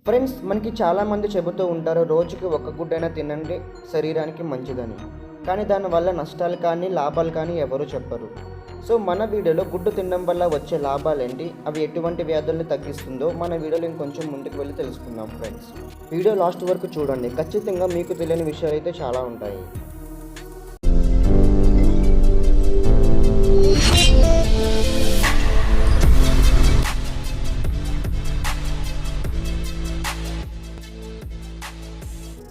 Friends, మనకి చాలామంది చెబుతూ ఉంటారు రోజుకి ఒక గుడ్డైనా తినండి శరీరానికి మంచిదని. కానీ దానివల్ల నష్టాలు కానీ లాభాలు కానీ ఎవరు చెప్పరు. సో మన వీడియోలో గుడ్డు తినడం వల్ల వచ్చే లాభాలేంటి, అవి ఎటువంటి వ్యాధుల్ని తగ్గిస్తుందో మన వీడియోలో ఇంకొంచెం ముందుకు వెళ్ళి తెలుసుకుందాం. ఫ్రెండ్స్, వీడియో లాస్ట్ వరకు చూడండి. ఖచ్చితంగా మీకు తెలియని విషయాలు అయితే చాలా ఉంటాయి.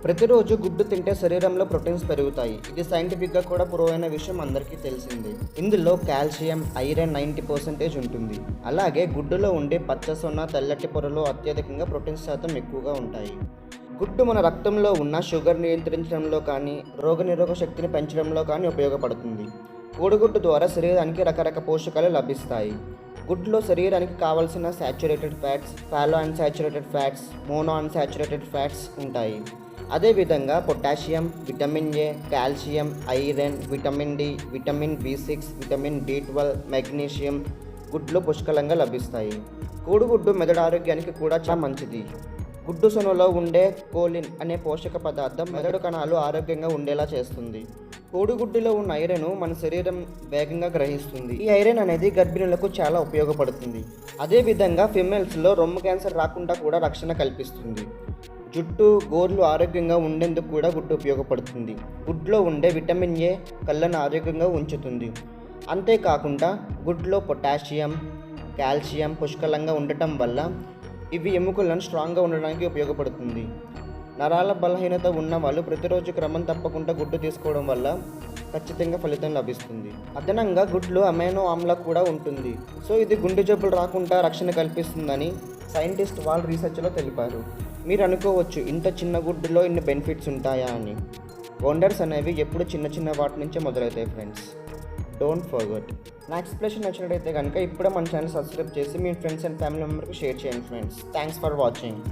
ప్రతిరోజు గుడ్డు తింటే శరీరంలో ప్రోటీన్స్ పెరుగుతాయి. ఇది సైంటిఫిక్గా కూడా ప్రూవ్ అయిన విషయం అందరికీ తెలిసిందే. ఇందులో కాల్షియం, ఐరన్ 90% ఉంటుంది. అలాగే గుడ్డులో ఉండే పచ్చసొన్న, తెల్లటి పొరలో అత్యధికంగా ప్రోటీన్స్ శాతం ఎక్కువగా ఉంటాయి. గుడ్డు మన రక్తంలో ఉన్న షుగర్ నియంత్రించడంలో కానీ, రోగనిరోధక శక్తిని పెంచడంలో కానీ ఉపయోగపడుతుంది. కోడిగుడ్డు ద్వారా శరీరానికి రకరకాల పోషకాలు లభిస్తాయి. గుడ్లో శరీరానికి కావాల్సిన సాచురేటెడ్ ఫ్యాట్స్, పాలో unsaturated fats, mono unsaturated fats ఉంటాయి. అదేవిధంగా potassium, vitamin A, calcium, iron, vitamin D, vitamin B6, vitamin B12, magnesium గుడ్లో పుష్కలంగా లభిస్తాయి. కోడిగుడ్డు మెదడు ఆరోగ్యానికి కూడా చాలా మంచిది. గుడ్డు సొనలో ఉండే కోలిన్ అనే పోషక పదార్థం మెదడు కణాలు ఆరోగ్యంగా ఉండేలా చేస్తుంది. కోడిగుడ్డులో ఉన్న ఐరన్ మన శరీరం వేగంగా గ్రహిస్తుంది. ఈ ఐరన్ అనేది గర్భిణులకు చాలా ఉపయోగపడుతుంది. అదేవిధంగా ఫిమేల్స్లో రొమ్ము క్యాన్సర్ రాకుండా కూడా రక్షణ కల్పిస్తుంది. జుట్టు, గోర్లు ఆరోగ్యంగా ఉండేందుకు కూడా గుడ్డు ఉపయోగపడుతుంది. గుడ్లో ఉండే విటమిన్ ఏ కళ్ళను ఆరోగ్యంగా ఉంచుతుంది. అంతేకాకుండా గుడ్లో పొటాషియం, కాల్షియం పుష్కలంగా ఉండటం వల్ల ఇవి ఎముకలను స్ట్రాంగ్గా ఉండడానికి ఉపయోగపడుతుంది. నరాల బలహీనత ఉన్న వాళ్ళు ప్రతిరోజు క్రమం తప్పకుండా గుడ్డు తీసుకోవడం వల్ల ఖచ్చితంగా ఫలితం లభిస్తుంది. అదనంగా గుడ్లో అమైనో ఆమ్ల కూడా ఉంటుంది. సో ఇది గుండె జబ్బులు రాకుండా రక్షణ కల్పిస్తుందని సైంటిస్ట్ వాళ్ళ రీసెర్చ్లో తెలిపారు. మీరు అనుకోవచ్చు, ఇంత చిన్న గుడ్డులో ఇన్ని బెనిఫిట్స్ ఉంటాయా అని. వండర్స్ అనేవి ఎప్పుడు చిన్న చిన్న వాటి నుంచే మొదలవుతాయి. Friends, don't forget. నా ఎక్స్ప్లెనేషన్ నచ్చినట్టయితే కనుక ఇప్పుడే మన ఛానల్ సబ్స్క్రైబ్ చేసి మీ ఫ్రెండ్స్ అండ్ ఫ్యామిలీ మెంబర్కి షేర్ చేయండి. Friends, thanks for watching.